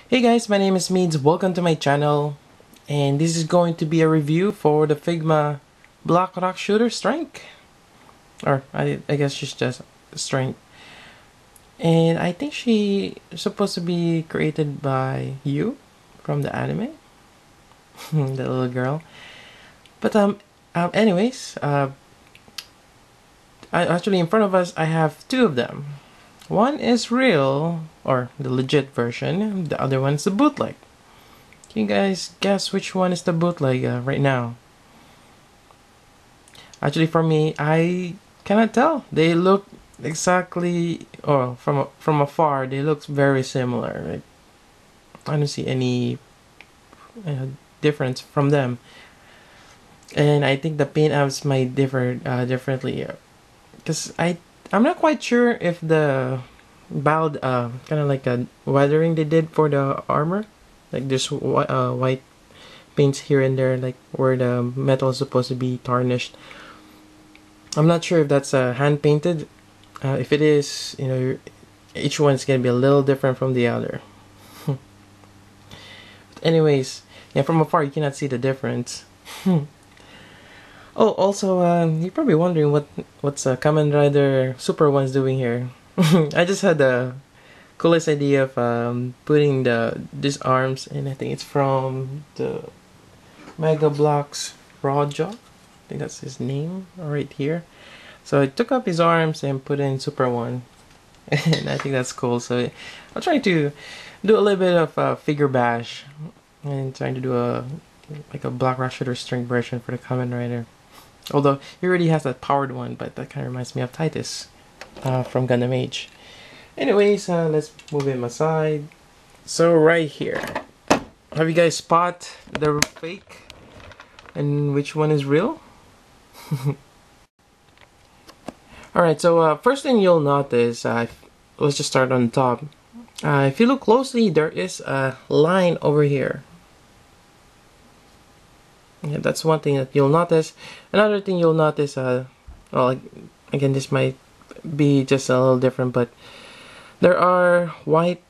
Hey guys, my name is Meads. Welcome to my channel, and this is going to be a review for the Figma Black Rock Shooter Strength, or I guess she's just Strength. And I think she is supposed to be created by you from the anime, the little girl. But anyways, actually in front of us I have two of them. One is real, or the legit version. The other one is the bootleg. Can you guys guess which one is the bootleg right now? Actually, for me, I cannot tell. They look exactly, or from afar, they look very similar. Right? I don't see any difference from them, and I think the paint apps might differ differently. Because I'm not quite sure if the kind of like a weathering they did for the armor, like there's white paints here and there, like where the metal is supposed to be tarnished. I'm not sure if that's hand painted. If it is, each one's gonna be a little different from the other. Anyways, yeah, from afar you cannot see the difference. Oh, also, you're probably wondering what's Kamen Rider Super One's doing here. I just had the coolest idea of putting these arms, and I think it's from the Mega Bloks Raw-Jaw. I think that's his name right here. So I took up his arms and put in Super One, and I think that's cool. So I'll try to do a little bit of figure bash and trying to do a Black Rock Shooter Strength version for the Kamen Rider. Although he already has that powered one, but that kind of reminds me of Titus from Gundam Age. Anyways, let's move him aside. So right here, have you guys spot the fake and which one is real? Alright, so first thing you'll notice, let's just start on the top. If you look closely, there is a line over here. Yeah, that's one thing that you'll notice. Another thing you'll notice, well, again, this might be just a little different, but there are white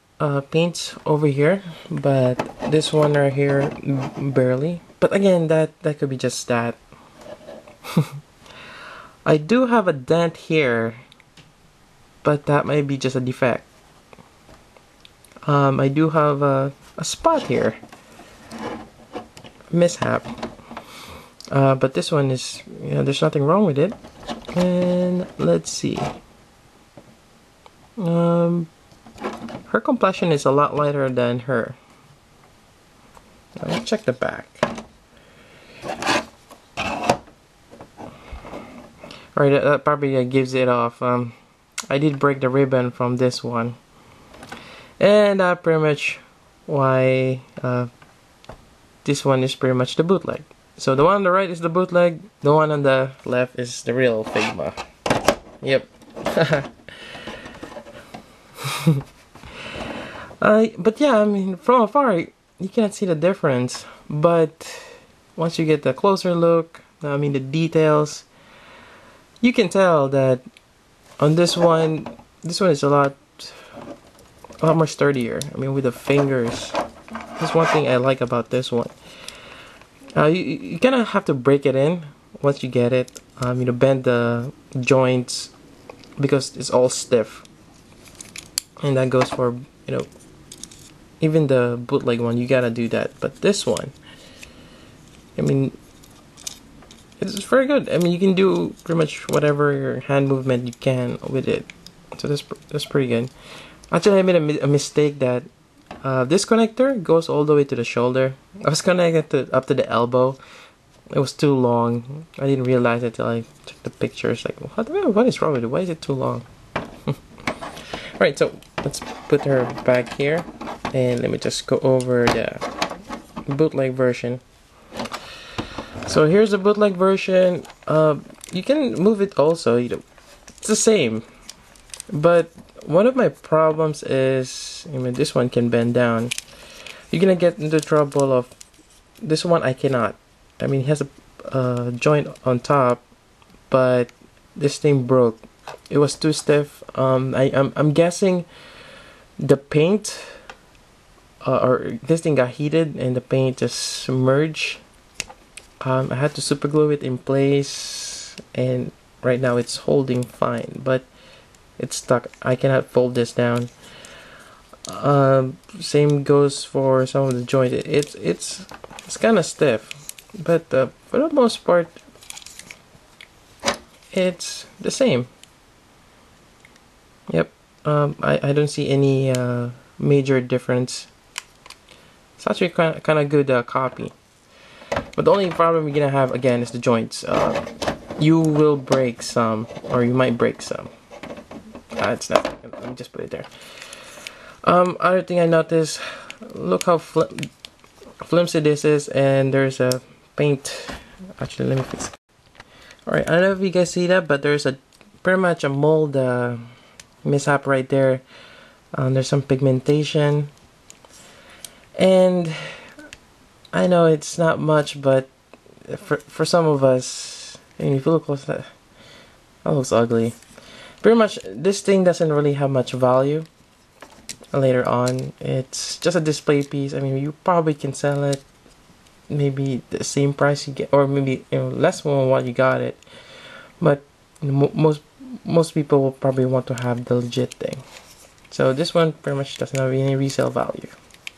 paints over here, but this one right here, barely. But again, that could be just that. I do have a dent here, but that might be just a defect. I do have a spot here, mishap. But this one is, there's nothing wrong with it. And let's see. Her complexion is a lot lighter than her. Let's check the back. Alright, that probably gives it off. I did break the ribbon from this one. And that's pretty much why this one is pretty much the bootleg. So the one on the right is the bootleg, the one on the left is the real Figma. Yep. But yeah, I mean, from afar, you can't see the difference. But once you get the closer look, I mean the details, you can tell that on this one is a lot more sturdier. I mean, with the fingers. That's one thing I like about this one. You kind of have to break it in once you get it. Bend the joints because it's all stiff, and that goes for even the bootleg one. You gotta do that, but this one, I mean, it's very good. I mean, you can do pretty much whatever hand movement you can with it. So that's pretty good. Actually, I made a mistake that. This connector goes all the way to the shoulder. I was connected up to the elbow. It was too long. I didn't realize it until I took the pictures. Like, what is wrong with it? Why is it too long? Alright, so let's put her back here. And let me just go over the bootleg version. So here's the bootleg version. You can move it also. It's the same. But one of my problems is, this one can bend down. You're gonna get into trouble of this one. I cannot. I mean, it has a joint on top, but this thing broke. It was too stiff. I'm guessing the paint or this thing got heated and the paint just merged. I had to super glue it in place, and right now it's holding fine, but it's stuck. I cannot fold this down. Same goes for some of the joints. It's kind of stiff, but for the most part, it's the same. Yep. I don't see any major difference. It's actually kind of good copy. But the only problem you're gonna have again is the joints. You will break some, or you might break some. It's not. Let me just put it there. Other thing I noticed, look how flimsy this is, and there's a paint. Actually, let me fix it. Alright, I don't know if you guys see that, but there's a pretty much a mold mishap right there. There's some pigmentation, and I know it's not much, but for some of us, I mean, if you look close, that looks ugly. Pretty much, this thing doesn't really have much value later on. It's just a display piece. I mean, you probably can sell it maybe the same price you get, or maybe less than what you got it. But most people will probably want to have the legit thing. So this one pretty much doesn't have any resale value,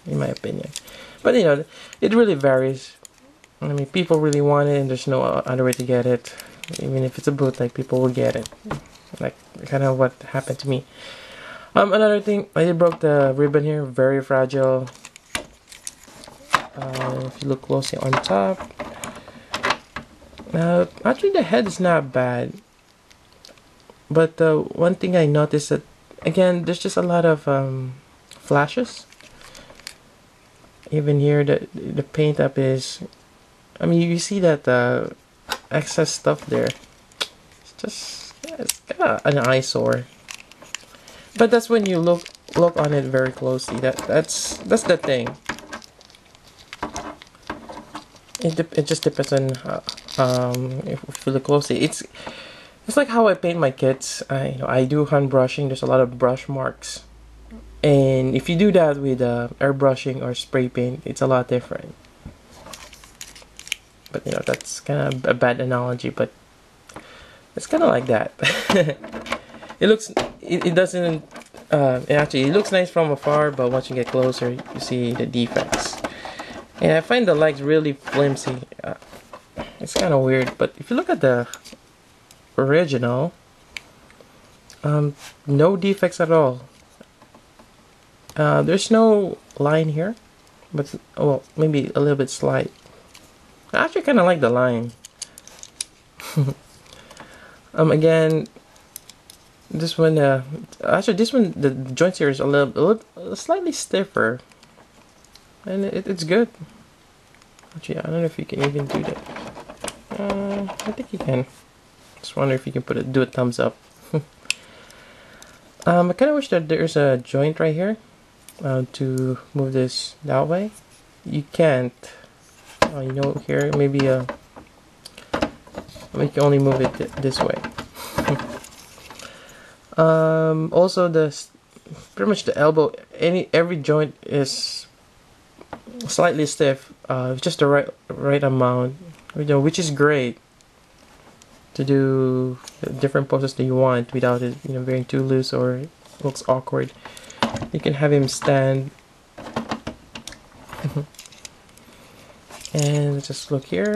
in my opinion. But it really varies. I mean, people really want it, and there's no other way to get it. Even if it's a bootleg, people will get it. Like kind of what happened to me. Another thing, I broke the ribbon here. Very fragile. If you look closely on top, actually the head is not bad. But one thing I noticed that again, there's just a lot of flashes. Even here, the paint up is. I mean, you see that excess stuff there. It's kind of an eyesore. But that's when you look on it very closely. That's the thing. It just depends on if you look closely. It's like how I paint my kits. I do hand brushing. There's a lot of brush marks, and if you do that with airbrushing or spray paint, it's a lot different. But that's kind of a bad analogy, but it's kind of like that. It doesn't. Actually, it looks nice from afar, but once you get closer, you see the defects. And I find the legs really flimsy. It's kind of weird, but if you look at the original, no defects at all. There's no line here, but well, maybe a little bit slight. I actually kind of like the line. Again, this one, actually this one, the joints here is a little slightly stiffer, and it's good. Actually, I don't know if you can even do that. I think you can. Just wonder if you can do a thumbs up. I kind of wish that there's a joint right here to move this that way. You can't. Here maybe we can only move it this way. Also, pretty much the elbow, every joint is slightly stiff, just the right amount, which is great to do different poses that you want without it being too loose or it looks awkward. You can have him stand. And let's just look here.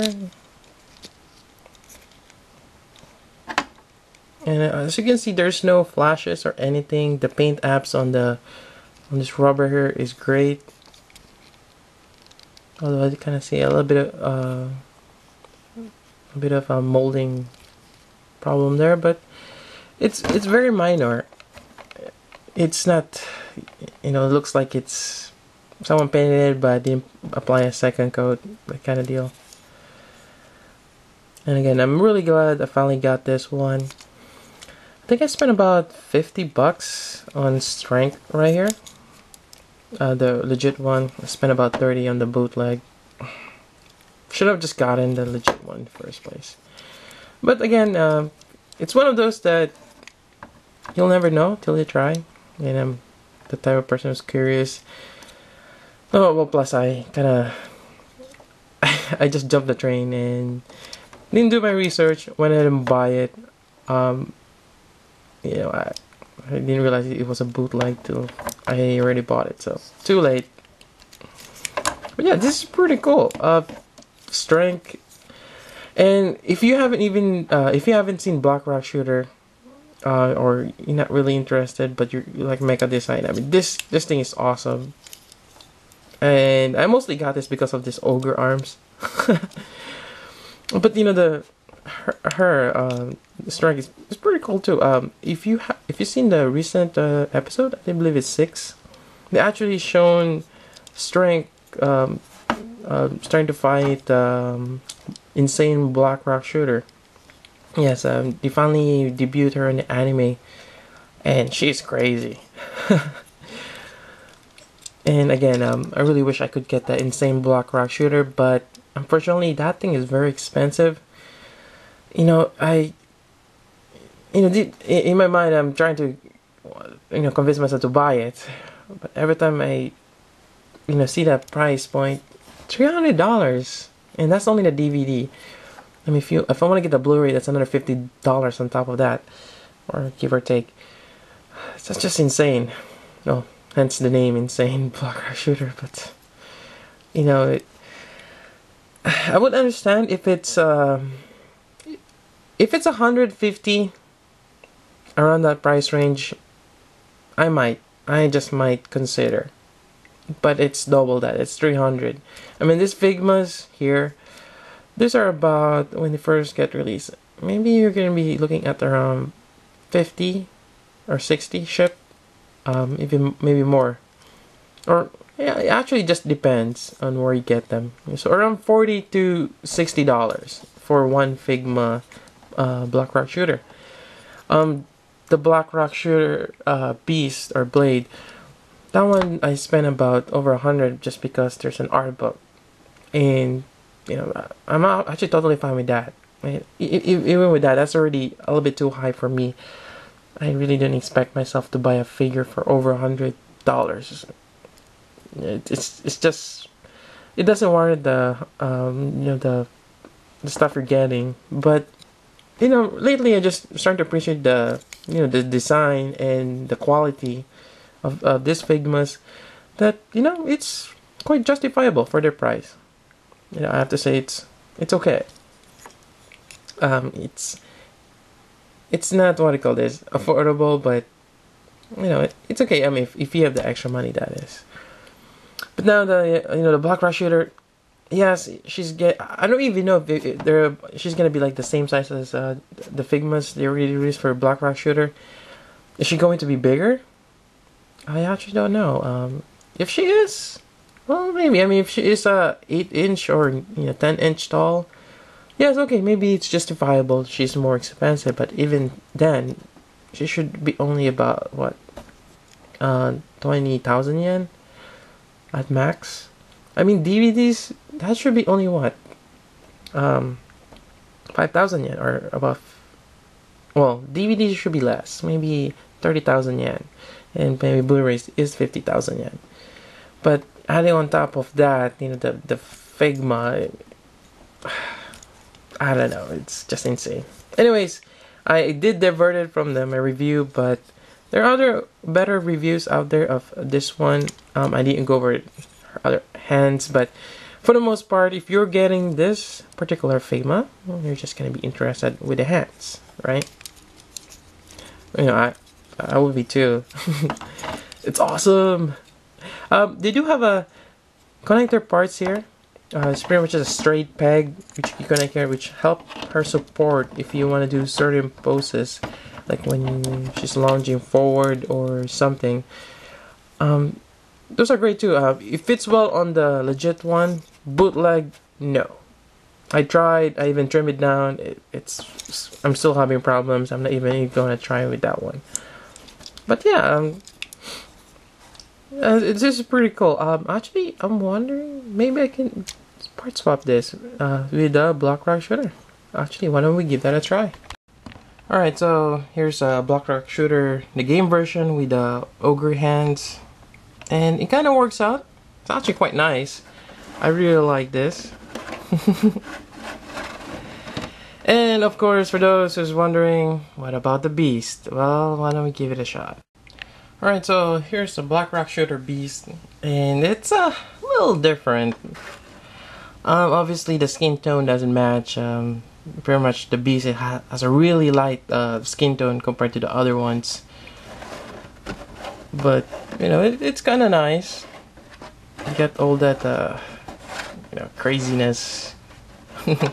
And as you can see, there's no flashes or anything. The paint apps on this rubber here is great. Although I kind of see a little bit of a molding problem there, but it's very minor. It's not, it looks like it's someone painted it but didn't apply a second coat, that kind of deal. And again, I'm really glad I finally got this one. I think I spent about 50 bucks on strength right here. The legit one. I spent about 30 on the bootleg. Should have just gotten the legit one in the first place. But again, it's one of those that you'll never know till you try. And I'm the type of person who's curious. Oh well, plus I kind of I just jumped the train and didn't do my research. Went ahead and buy it. Um, you know, I didn't realize it was a bootleg till I already bought it, so too late. But yeah, this is pretty cool. Strength, and if you haven't even if you haven't seen Black Rock Shooter, or you're not really interested, but you like mecha design, I mean this thing is awesome. And I mostly got this because of this ogre arms. But you know her strength is pretty cool too. If you've seen the recent episode, I believe it's 6. They actually shown strength starting to fight insane Black Rock Shooter. Yes, they finally debuted her in the anime, and she's crazy. And again, I really wish I could get that insane Black Rock Shooter, but unfortunately, that thing is very expensive. You know, in my mind, I'm trying to, convince myself to buy it, but every time I, see that price point, $300, and that's only the DVD. I mean, if I want to get the Blu-ray, that's another $50 on top of that, or give or take. That's just insane. No, hence the name, insane Black Rock Shooter. But I would understand if it's 150 around that price range. I just might consider. But it's double that. It's 300. I mean, these Figmas here, these are about, when they first get released, maybe you're gonna be looking at around 50 or 60 ship, even maybe more. Or yeah, it actually just depends on where you get them. So around $40 to $60 for one Figma Black Rock Shooter. The Black Rock Shooter Beast or Blade, that one I spent about over 100 just because there's an art book, and I'm actually totally fine with that. Even with that, that's already a little bit too high for me. I really didn't expect myself to buy a figure for over $100. It's just, it doesn't warrant the the stuff you're getting. But lately I just starting to appreciate the the design and the quality of these Figmas, that it's quite justifiable for their price. I have to say it's okay. It's not, what I call this, affordable, but it's okay. I mean, if you have the extra money, that is. But now the Black Rock Shooter, yes, I don't even know if she's gonna be like the same size as the Figmas they already released for Black Rock Shooter. Is she going to be bigger? I actually don't know. If she is, well, maybe. I mean, if she is 8-inch or 10-inch tall, yes, okay, maybe it's justifiable. She's more expensive, but even then, she should be only about what, 20,000 yen at max. I mean, DVDs, that should be only what, 5,000 yen or above. Well, DVDs should be less, maybe 30,000 yen, and maybe Blu-rays is 50,000 yen. But adding on top of that, the Figma, I don't know, it's just insane. Anyways, I did divert it from my review, but there are other better reviews out there of this one. I didn't go over other hands, but for the most part, if you're getting this particular Figma, well, you're just gonna be interested with the hands, right? I would be too. It's awesome. They do have a connector parts here. It's pretty much just a straight peg which you connect here, which help her support if you want to do certain poses, like when she's lunging forward or something. Those are great too. It fits well on the legit one. Bootleg, no. I tried. I even trimmed it down. I'm still having problems. I'm not even gonna try with that one. But yeah, it's just pretty cool. Actually, I'm wondering, maybe I can part swap this with the Black Rock Shooter. Actually, why don't we give that a try? Alright, so here's a Black Rock Shooter, the game version with the ogre hands, and it kind of works out. It's actually quite nice. I really like this. And of course, for those who's wondering, what about the Beast? Well, why don't we give it a shot? Alright, so here's the Black Rock Shooter Beast, and it's a little different. Obviously the skin tone doesn't match. Pretty much the Beast has a really light skin tone compared to the other ones. But, you know, it's kind of nice. You get all that, you know, craziness. But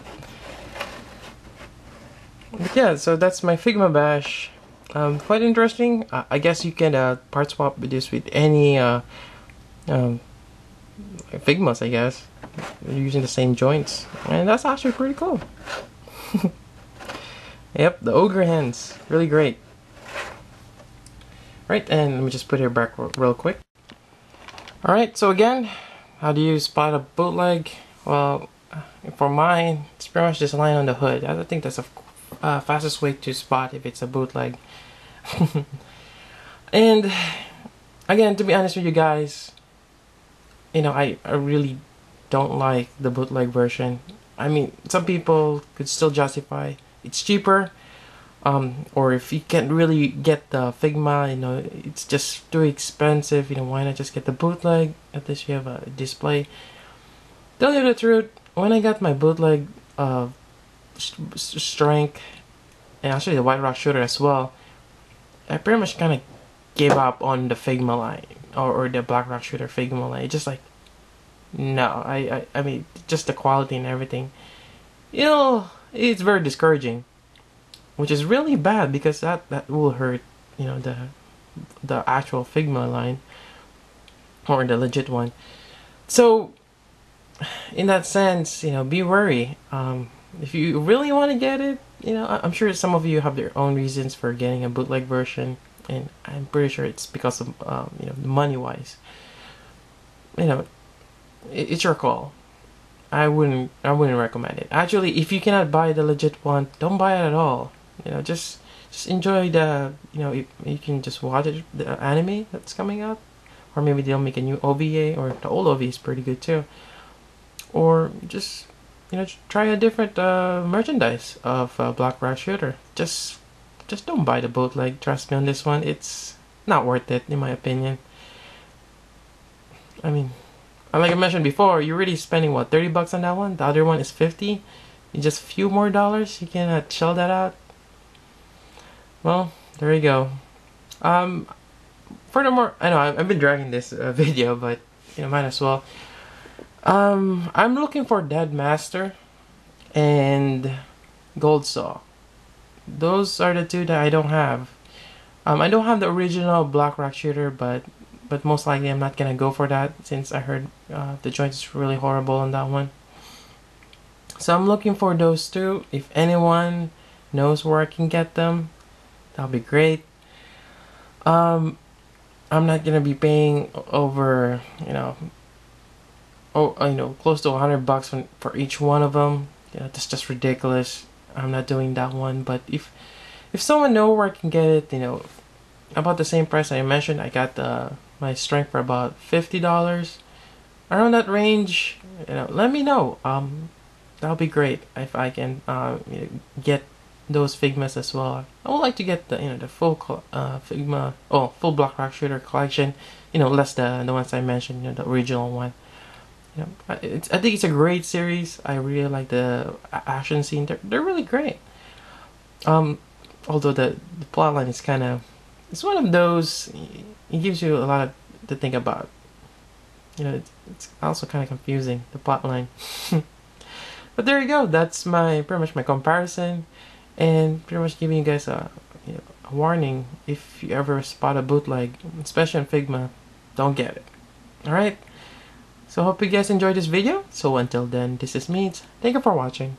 yeah, so that's my Figma bash. Quite interesting. I guess you can part swap this with any Figmas, I guess. You're using the same joints. And that's actually pretty cool. Yep, the ogre hands. Really great. Right, and let me just put it back real quick. Alright, so again, how do you spot a bootleg? Well, for mine, it's pretty much just a line on the hood. I think that's the fastest way to spot if it's a bootleg. And again, to be honest with you guys, you know, I really don't like the bootleg version. I mean, some people could still justify it's cheaper, or if you can't really get the Figma, you know, it's just too expensive, you know, why not just get the bootleg? At least you have a display. Tell you the truth, when I got my bootleg strength, and actually the White Rock Shooter as well, I pretty much kind of gave up on the Figma line, or the Black Rock Shooter Figma line. Just like, no, I mean, just the quality and everything, you know, it's very discouraging, which is really bad because that will hurt, you know, the actual Figma line, or the legit one. So in that sense, you know, be wary. If you really want to get it, you know, I'm sure some of you have their own reasons for getting a bootleg version, and I'm pretty sure it's because of you know, money wise. You know, it's your call. I wouldn't recommend it. Actually, if you cannot buy the legit one, don't buy it at all. You know, just enjoy the, you know, you can just watch it, the anime that's coming out, or maybe they'll make a new OVA, or the old OVA is pretty good too. Or just, you know, try a different merchandise of Black Rock Shooter. Just don't buy the bootleg. Trust me on this one. It's not worth it, in my opinion. I mean, like I mentioned before, you're really spending what, 30 bucks on that one? The other one is 50. You just a few more dollars. You can shell that out. Well, there you go. Furthermore, I know I've been dragging this video, but you know, might as well. I'm looking for Dead Master and Gold Saw. Those are the two that I don't have. I don't have the original Black Rock Shooter, but most likely I'm not gonna go for that, since I heard the joint is really horrible on that one. So I'm looking for those two. If anyone knows where I can get them, that'll be great. I'm not gonna be paying over, you know, close to 100 bucks for each one of them. Yeah, that's just ridiculous. I'm not doing that one. But if someone knows where I can get it, you know, about the same price I mentioned, I got my strength for about $50, around that range. You know, let me know. That'll be great if I can you know, get those Figmas as well. I would like to get the, you know, the full Figma, full Black Rock Shooter collection. You know, less the ones I mentioned. You know, the original one. You know, I think it's a great series. I really like the action scene. They're really great. Although the plotline is kind of, it's one of those, it gives you a lot to think about. You know, it's also kind of confusing, the plotline. But there you go. That's pretty much my comparison, and pretty much giving you guys a warning. If you ever spot a bootleg, especially on Figma, don't get it. All right. So hope you guys enjoyed this video. So until then, this is Meads. Thank you for watching.